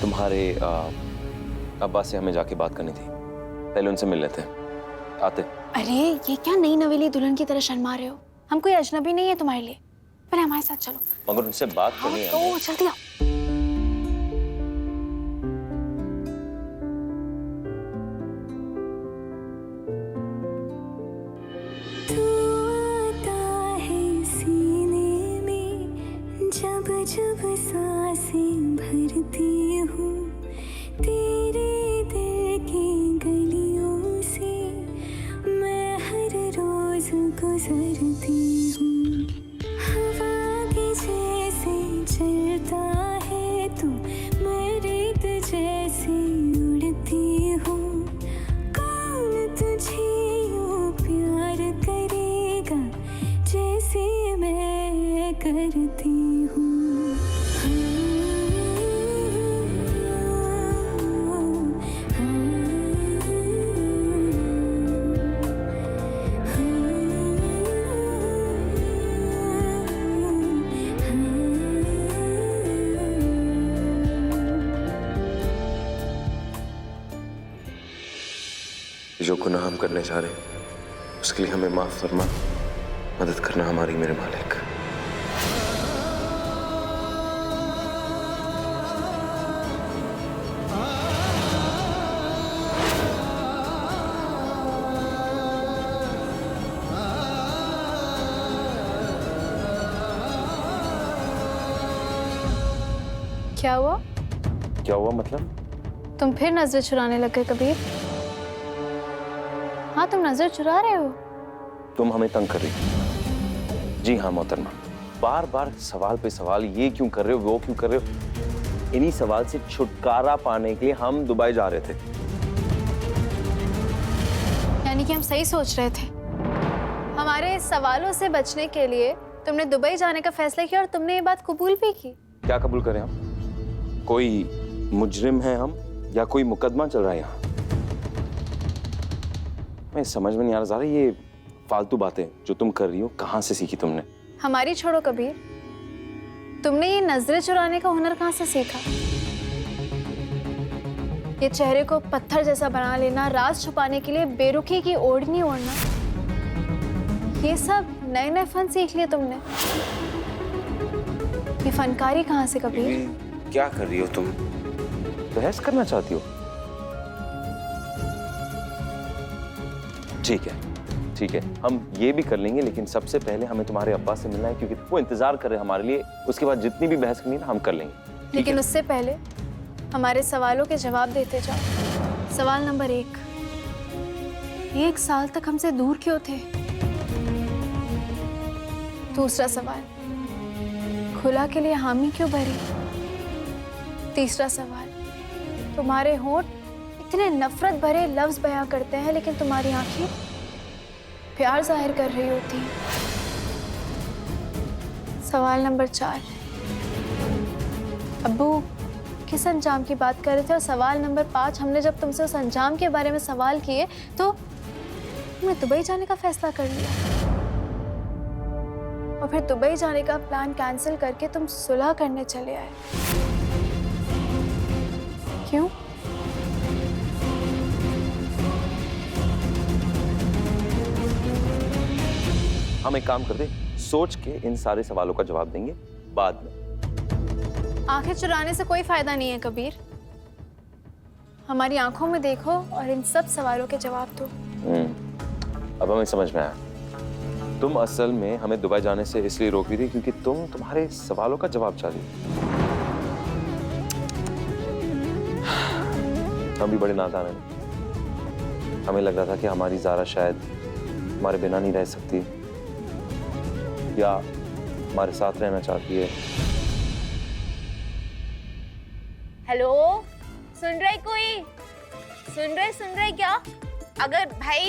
तुम्हारे अब्बा से हमें जाके बात करनी थी, पहले उनसे मिल लेते हैं। आते। अरे ये क्या नई नवेली दुल्हन की तरह शर्मा रहे हो? हम कोई अजनबी नहीं है तुम्हारे लिए, पहले हमारे साथ चलो। मगर उनसे बात करनी है। तो जल्दी आओ। जब सांसें भरती हूँ तेरे दिल की गलियों से, मैं हर रोज गुजरती हूँ। हवा के जैसे चलता है तू, मैं रेत जैसे उड़ती हूँ। कौन तुझे यूँ प्यार करेगा जैसे मैं करती हूँ। जो गुनाह हम करने जा रहे हैं उसके लिए हमें माफ फरमा, मदद करना हमारी मेरे मालिक। क्या हुआ? क्या हुआ मतलब? तुम फिर नजर चुराने लग गए कबीर। हाँ तुम नजर चुरा रहे हो। तुम हमें तंग कर रही हो। जी हाँ मोहतरमा, बार बार सवाल पे सवाल, ये क्यों कर रहे हो, वो क्यों कर रहे हो। इन्हीं सवाल से छुटकारा पाने के लिए हम दुबई जा रहे थे। यानी कि हम सही सोच रहे थे। हमारे सवालों से बचने के लिए तुमने दुबई जाने का फैसला किया और तुमने ये बात कबूल भी की। क्या कबूल करें हम? कोई मुजरिम है हम या कोई मुकदमा चल रहा है यहाँ? मैं समझ में नहीं आ रहा ये फालतू बातें जो तुम कर रही हो कहाँ से सीखी तुमने? हमारी छोड़ो कबीर, तुमने ये नजरें चुराने का हुनर कहाँ से सीखा? ये चेहरे को पत्थर जैसा बना लेना, राज छुपाने के लिए बेरुखी की ओढ़नी ओढ़ना, ये सब नए नए फन सीख लिए तुमने। ये फनकारी कहाँ से कबीर? क्या कर रही हो तुम? बहस करना चाहती हो? ठीक है ठीक है, हम ये भी कर लेंगे, लेकिन सबसे पहले हमें तुम्हारे अब्बा से मिलना है क्योंकि वो इंतजार कर रहे हैं हमारे लिए। उसके बाद जितनी भी बहस करनी है ना हम कर लेंगे। लेकिन उससे पहले हमारे सवालों के जवाब देते जाओ। सवाल नंबर 1 साल तक हमसे दूर क्यों थे? दूसरा सवाल, खुला के लिए हामी क्यों भरी? तीसरा सवाल, तुम्हारे होंठ इतने नफरत भरे लफ्ज बयां करते हैं लेकिन तुम्हारी आंखें प्यार जाहिर कर रही होती हैं। सवाल नंबर 4, अब्बू किस अंजाम की बात कर रहे थे? और सवाल नंबर 5, हमने जब तुमसे उस अंजाम के बारे में सवाल किए तो तुमने दुबई जाने का फैसला कर लिया और फिर दुबई जाने का प्लान कैंसिल करके तुम सुलह करने चले आए। क्यों? हम एक काम कर दे, सोच के इन सारे सवालों का जवाब देंगे बाद में। आंखें चुराने से कोई फायदा नहीं है कबीर। हमारी आंखों में देखो और इन सब सवालों के जवाब दो। अब हमें समझ में आया, तुम असल में हमें दुबई जाने से इसलिए रोक रही थी क्योंकि तुम तुम्हारे सवालों का जवाब चाह रही थी। हम भी बड़े नादान हैं। हमें लग रहा था कि हमारी ज़ारा शायद हमारे बिना नहीं रह सकती या हमारे साथ रहना चाहती है। हेलो, सुन रहे कोई? सुन रहे क्या? अगर भाई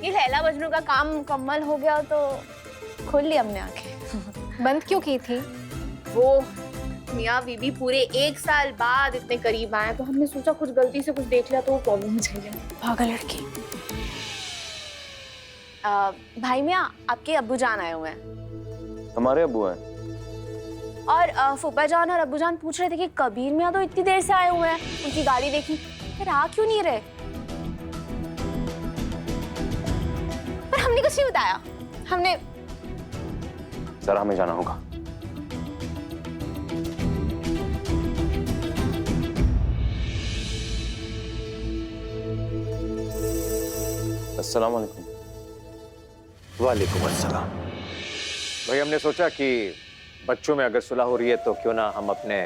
ये लैला मजनू का काम मुकम्मल हो गया तो खोल ली हमने आंखें। बंद क्यों की थी? वो मियाँ बीबी पूरे 1 साल बाद इतने करीब आए तो हमने सोचा कुछ गलती से कुछ देख लिया तो वो प्रॉब्लम हो जाएगी। पागल लड़की। भाई मियाँ, आपके अब्बू जान आए हुए हैं। हमारे अब्बू हैं? और फूफा जान और अब्बू जान पूछ रहे थे कि कबीर मियाँ तो इतनी देर से आए हुए हैं, उनकी गाड़ी देखी, फिर आ क्यों नहीं रहे? पर हमने कुछ नहीं बताया। हमने जरा हमें जाना होगा। अस्सलाम वालेकुम। वालेकुम अस्सलाम। भाई हमने सोचा कि बच्चों में अगर सुलह हो रही है तो क्यों ना हम अपने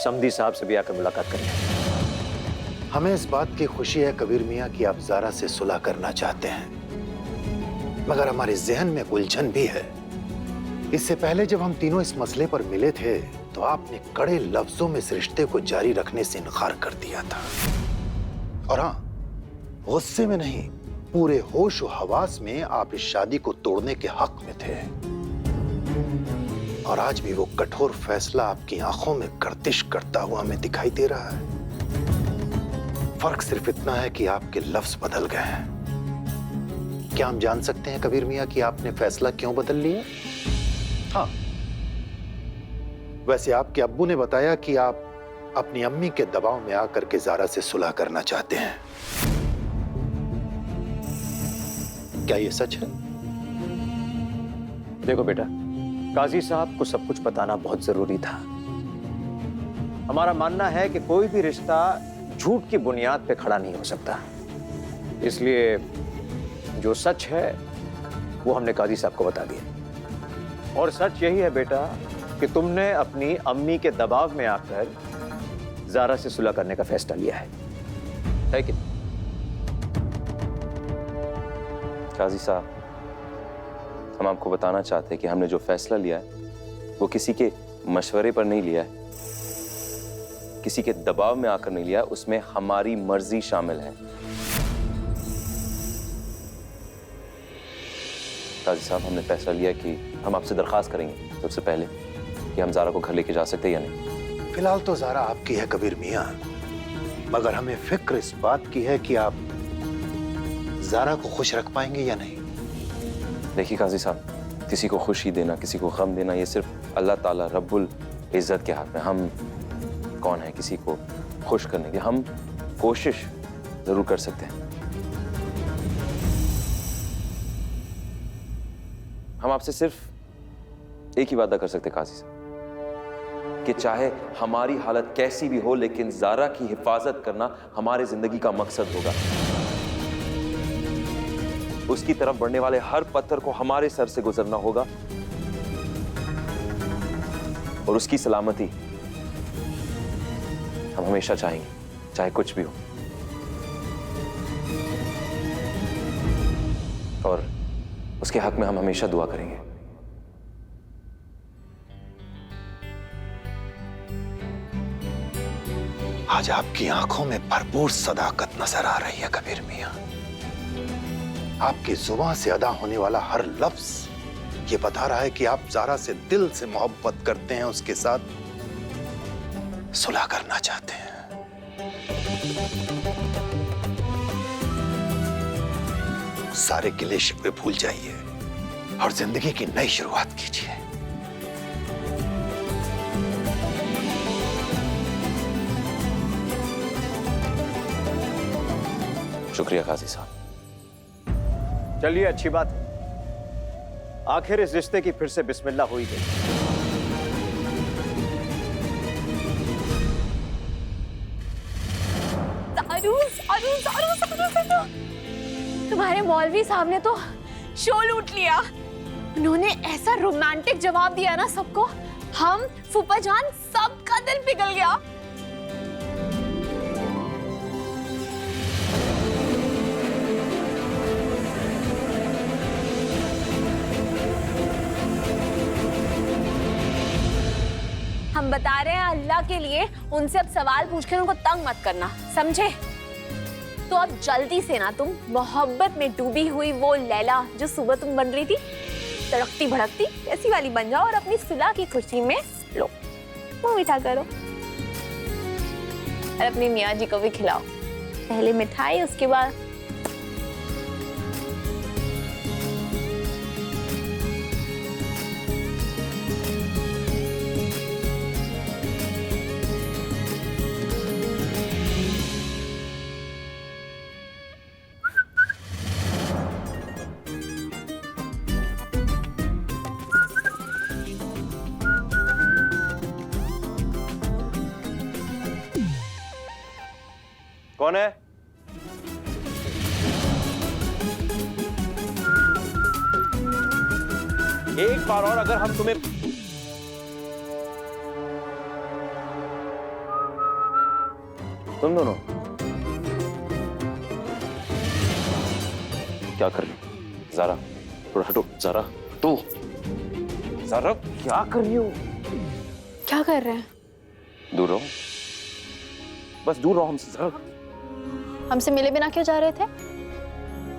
समधी साहब से भी आकर मुलाकात करें। हमें इस बात की खुशी है कबीर मियाँ कि आप ज़ारा से सुलह करना चाहते हैं, मगर हमारे जहन में उलझन भी है। इससे पहले जब हम तीनों इस मसले पर मिले थे तो आपने कड़े लफ्जों में इस रिश्ते को जारी रखने से इनकार कर दिया था। और हाँ, गुस्से में नहीं, पूरे होश और हवास में आप इस शादी को तोड़ने के हक में थे। और आज भी वो कठोर फैसला आपकी आंखों में गर्दिश करता हुआ हमें दिखाई दे रहा है। फर्क सिर्फ इतना है कि आपके लफ्ज बदल गए हैं। क्या हम जान सकते हैं कबीर मियाँ कि आपने फैसला क्यों बदल लिया? हाँ, वैसे आपके अब्बू ने बताया कि आप अपनी अम्मी के दबाव में आकर के ज़ारा से सुलह करना चाहते हैं। क्या ये सच है? देखो बेटा, काजी साहब को सब कुछ बताना बहुत जरूरी था। हमारा मानना है कि कोई भी रिश्ता झूठ की बुनियाद पे खड़ा नहीं हो सकता। इसलिए जो सच है वो हमने काजी साहब को बता दिया। और सच यही है बेटा कि तुमने अपनी अम्मी के दबाव में आकर ज़ारा से सुलह करने का फैसला लिया है कि? काजी साहब, हम आपको बताना चाहते हैं कि हमने जो फैसला लिया है वो किसी के मशवरे पर नहीं लिया है, किसी के दबाव में आकर नहीं लिया, उसमें हमारी मर्जी शामिल है। काजी साहब, हमने फैसला लिया कि हम आपसे दरखास्त करेंगे सबसे पहले कि हम ज़ारा को घर लेके जा सकते हैं या नहीं। फिलहाल तो ज़ारा आपकी है कबीर मियाँ, मगर हमें फिक्र इस बात की है कि आप ज़ारा को खुश रख पाएंगे या नहीं। देखिए काजी साहब, किसी को खुशी देना, किसी को गम देना, ये सिर्फ अल्लाह ताला रब्बुल इज़्ज़त के हाथ में। हम कौन है किसी को खुश करने के? हम कोशिश जरूर कर सकते हैं। हम आपसे सिर्फ एक ही वादा कर सकते हैं काजी साहब कि चाहे हमारी हालत कैसी भी हो, लेकिन ज़ारा की हिफाजत करना हमारे जिंदगी का मकसद होगा। उसकी तरफ बढ़ने वाले हर पत्थर को हमारे सर से गुजरना होगा और उसकी सलामती हम हमेशा चाहेंगे, चाहे कुछ भी हो। और उसके हक में हम हमेशा दुआ करेंगे। आज आपकी आंखों में भरपूर सदाकत नजर आ रही है कबीर मियाँ। आपकी जुबान से अदा होने वाला हर लफ्ज ये बता रहा है कि आप ज़ारा से दिल से मोहब्बत करते हैं, उसके साथ सुलह करना चाहते हैं। सारे गिले शिकवे भूल जाइए और जिंदगी की नई शुरुआत कीजिए। शुक्रिया काजी साहब। चलिए, अच्छी बात है, आखिर इस रिश्ते की फिर से बिस्मिल्लाह हुई गई। तुम्हारे मौलवी साहब ने तो शो लूट लिया। उन्होंने ऐसा रोमांटिक जवाब दिया ना सबको, हम फूफा जान सबका दिल पिघल गया। हम बता रहे हैं अल्लाह के लिए, उनसे अब सवाल पूछकर उनको तंग मत करना, समझे? तो अब जल्दी से ना तुम मोहब्बत में डूबी हुई वो लैला जो सुबह तुम बन रही थी, तड़कती भड़कती ऐसी वाली बन जाओ और अपनी सुलह की खुशी में लो, मुंह मीठा करो और अपने मियाँ जी को भी खिलाओ। पहले मिठाई, उसके बाद कौन है? एक बार और अगर हम तुम्हें तुम दोनों क्या कर रही हो? ज़ारा थोड़ा हटो। ज़ारा तो ज़ारा क्या कर रही हो? क्या कर रहे हैं? दूर रहो, बस दूर रहो हमसे। ज़ारा हमसे मिले बिना क्यों जा रहे थे?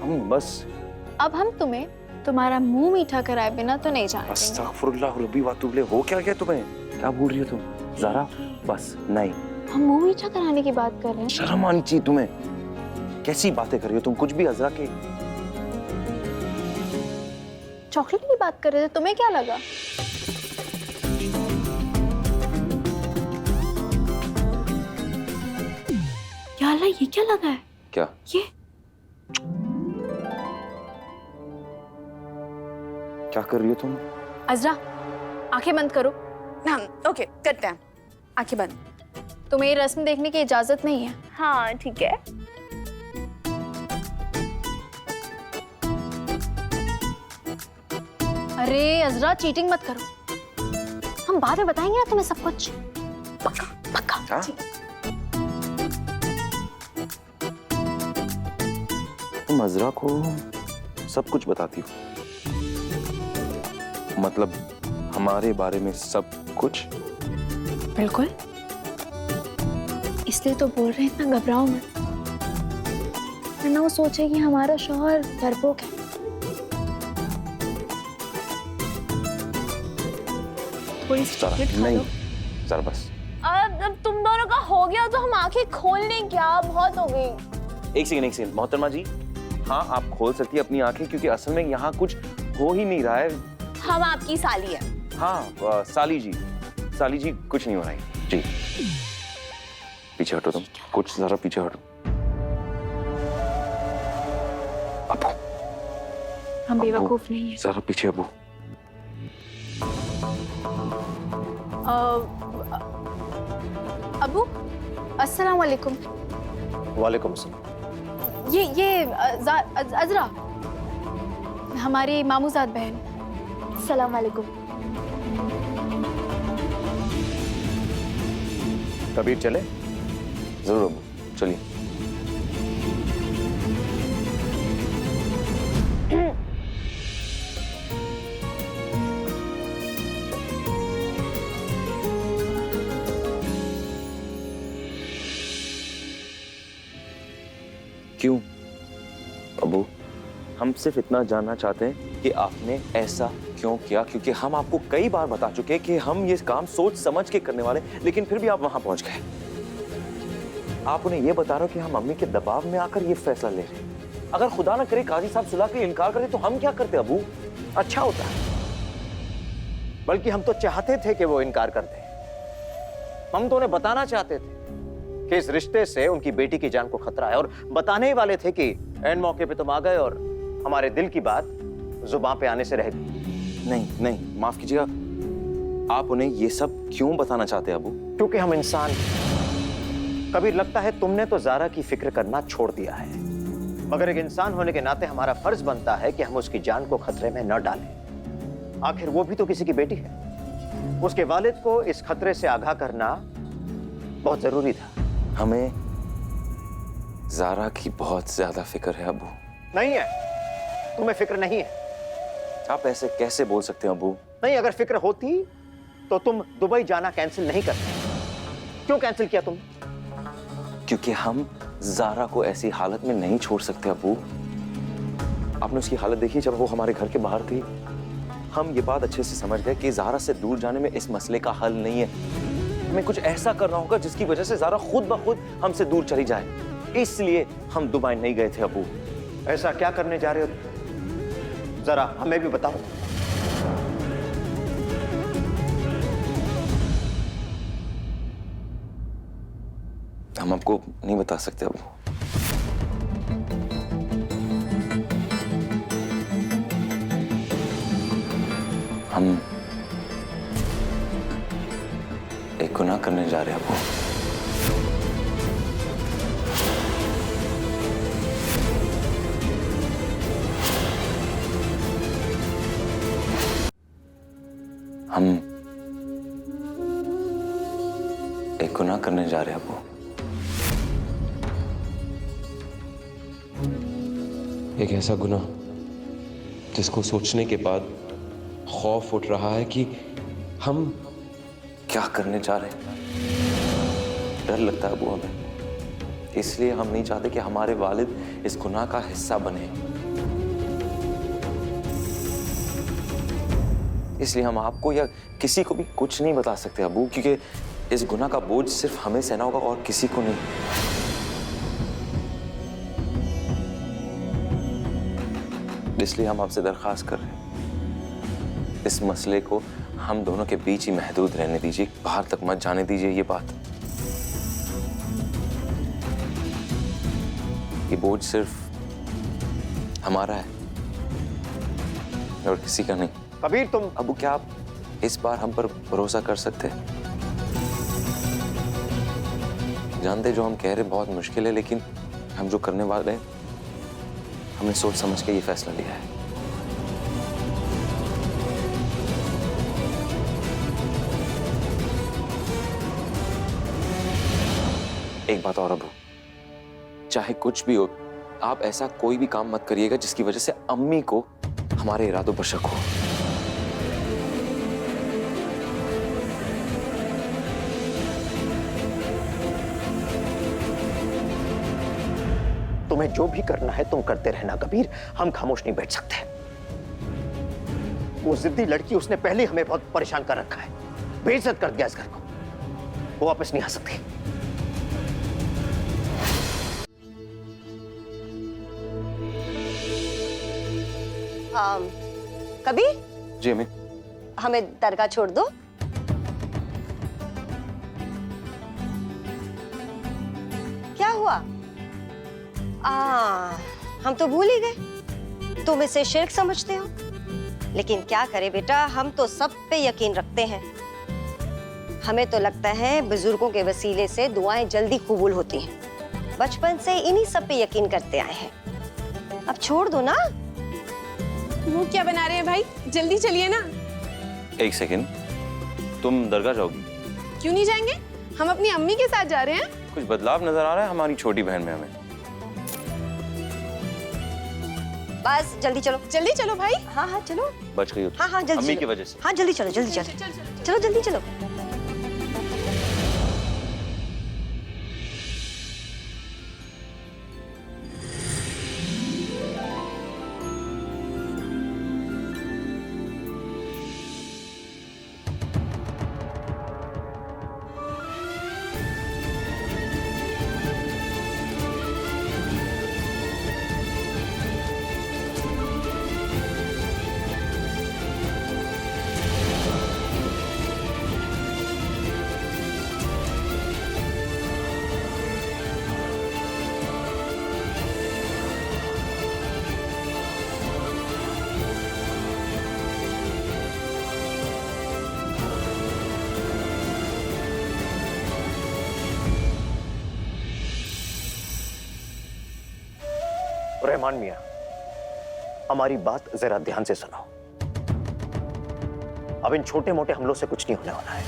हम बस अब हम तुम्हें तुम्हारा मुंह मीठा कराए बिना तो नहीं जाने देंगे। अस्तगफुरुल्लाह रब्बी व अतूबु इलैह। हो क्या गया तुम्हें? क्या बोल रही हो तुम? ज़ारा बस नहीं। हम मुंह मीठा कराने की बात कर रहे हैं। शर्म आनी चाहिए तुम्हें। कैसी बातें कर रही हो तुम? कुछ भी अज़रा के चॉकलेट की बात कर रहे थे, तुम्हें क्या लगा? या अल्लाह, ये क्या लगा है? क्या? ये क्या कर रही हो तुम? अज़रा, आंखें बंद करो। हाँ ओके करते हैं, आंखें बंद। तुम्हें ये रस्म देखने की इजाजत नहीं है। हाँ ठीक है। अरे अज़रा, चीटिंग मत करो। हम बाद में बताएंगे ना तुम्हें सब कुछ। पक्का पक्का। हाँ? तुम अज़रा को सब कुछ बताती हो? मतलब हमारे बारे में सब कुछ? बिल्कुल, इसलिए तो बोल रहे हैं, इतना घबराओ मत, वरना वो सोचे कि हमारा शौहर डरपोक है। थोड़ी सी ज़ारा चॉकलेट खा नहीं, लो। ज़ारा बस। अब तुम दोनों का हो गया तो हम आंखें खोल लें क्या? बहुत हो गई। एक सेकंड मोहतरमा जी, हाँ आप खोल सकती है अपनी आंखें, क्योंकि असल में यहाँ कुछ हो ही नहीं रहा है। हम आपकी साली है। हाँ साली जी कुछ नहीं हो रहा है जी। पीछे हटो तुम, कुछ ज़रा पीछे हटो। अबू, हम बेवकूफ नहीं है। ज़रा पीछे अबू। अबू, अस्सलाम वालेकुम। वालेकुम सलाम। ये अज़रा, हमारी मामूज़ाद बहन। सलाम वालेकुम। कबीर चले? जरूर अबू, चलिए। क्यों अबू? हम सिर्फ इतना जानना चाहते हैं कि आपने ऐसा क्यों किया, क्योंकि हम आपको कई बार बता चुके हैं कि हम ये काम सोच समझ के करने वाले, लेकिन फिर भी आप वहां पहुंच गए। आप उन्हें ये बता रहे हो कि हम मम्मी के दबाव में आकर ये फैसला ले रहे हैं। अगर खुदा ना करे काजी साहब सुलह के लिए इनकार करते तो हम क्या करते अबू? अच्छा होता है, बल्कि हम तो चाहते थे कि वो इनकार कर दे। हम तो उन्हें बताना चाहते थे कि इस रिश्ते से उनकी बेटी की जान को खतरा है, और बताने ही वाले थे कि एंड मौके पे तुम आ गए और हमारे दिल की बात जुबान पे आने से रह गई। नहीं, माफ कीजिएगा, आप उन्हें ये सब क्यों बताना चाहते हैं अबू? क्योंकि हम इंसान हैं। कभी लगता है तुमने तो ज़ारा की फिक्र करना छोड़ दिया है, मगर एक इंसान होने के नाते हमारा फर्ज बनता है कि हम उसकी जान को खतरे में न डालें। आखिर वो भी तो किसी की बेटी है। उसके वालिद को इस खतरे से आगाह करना बहुत जरूरी था। हमें ज़ारा की बहुत ज्यादा फिक्र है अबू। नहीं है, तुम्हें फिक्र नहीं है। आप ऐसे कैसे बोल सकते हैं अबू? नहीं, अगर फिक्र होती तो तुम दुबई जाना कैंसिल नहीं करते। क्यों कैंसिल किया तुम? क्योंकि हम ज़ारा को ऐसी हालत में नहीं छोड़ सकते अबू। आपने उसकी हालत देखी जब वो हमारे घर के बाहर थी। हम ये बात अच्छे से समझ गए कि ज़ारा से दूर जाने में इस मसले का हल नहीं है। हमें कुछ ऐसा करना होगा जिसकी वजह से ज़ारा खुद ब खुद हमसे दूर चली जाए। इसलिए हम दुबई नहीं गए थे अबू। ऐसा क्या करने जा रहे हो? जरा हमें भी बताओ। हम आपको नहीं बता सकते अबू। हम एक गुनाह करने जा रहे हैं अबू। हम एक गुनाह करने जा रहे हैं अबू। एक ऐसा गुनाह जिसको सोचने के बाद खौफ उठ रहा है कि हम क्या करने जा रहे हैं। डर लगता है अबू हमें, इसलिए हम नहीं चाहते कि हमारे वालिद इस गुनाह का हिस्सा बने। इसलिए हम आपको या किसी को भी कुछ नहीं बता सकते अबू, क्योंकि इस गुनाह का बोझ सिर्फ हमें सहना होगा और किसी को नहीं। इसलिए हम आपसे दरख्वास्त कर रहे हैं, इस मसले को हम दोनों के बीच ही महदूद रहने दीजिए, बाहर तक मत जाने दीजिए। ये बात, ये बोझ सिर्फ हमारा है और किसी का नहीं। कबीर तुम अबू, क्या आप इस बार हम पर भरोसा कर सकते हैं? जानते जो हम कह रहे बहुत मुश्किल है, लेकिन हम जो करने वाले हैं हमने सोच समझ के ये फैसला लिया है। एक बात और अबू, चाहे कुछ भी हो, आप ऐसा कोई भी काम मत करिएगा जिसकी वजह से अम्मी को हमारे इरादों पर शक हो। तुम्हें जो भी करना है तुम करते रहना कबीर, हम खामोश नहीं बैठ सकते। वो जिद्दी लड़की, उसने पहले हमें बहुत परेशान कर रखा है, बेइज्जत कर दिया इस घर को। वो वापस नहीं आ सकती। कबीर, जी अम्मी। हमें दरगाह छोड़ दो। क्या हुआ? हम तो भूल ही गए, तुम इसे शिर्क समझते हो। लेकिन क्या करे बेटा, हम तो सब पे यकीन रखते हैं। हमें तो लगता है बुजुर्गों के वसीले से दुआएं जल्दी कबूल होती हैं। बचपन से इन्हीं सब पे यकीन करते आए हैं। अब छोड़ दो ना। मुंह क्या बना रहे हैं भाई, जल्दी चलिए ना। एक सेकेंड, तुम दरगाह जाओगी? क्यों नहीं जाएंगे, हम अपनी अम्मी के साथ जा रहे हैं। कुछ बदलाव नजर आ रहा है हमारी छोटी बहन में हमें। बस जल्दी चलो। जल्दी चलो भाई। हाँ हाँ चलो। बच गई हो तुम। हाँ हाँ जल्दी अम्मी चलो। की वजह से। हाँ जल्दी चलो, जल्दी चलो, चलो जल्दी चलो। रहमान मियां, हमारी बात जरा ध्यान से सुनो। अब इन छोटे मोटे हमलों से कुछ नहीं होने वाला है।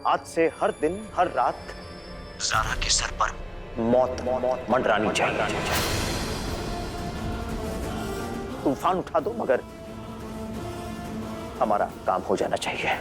आज से हर दिन हर रात ज़ारा के सर पर मौत मंडरानी चाहिए। तूफान उठा दो, मगर हमारा काम हो जाना चाहिए।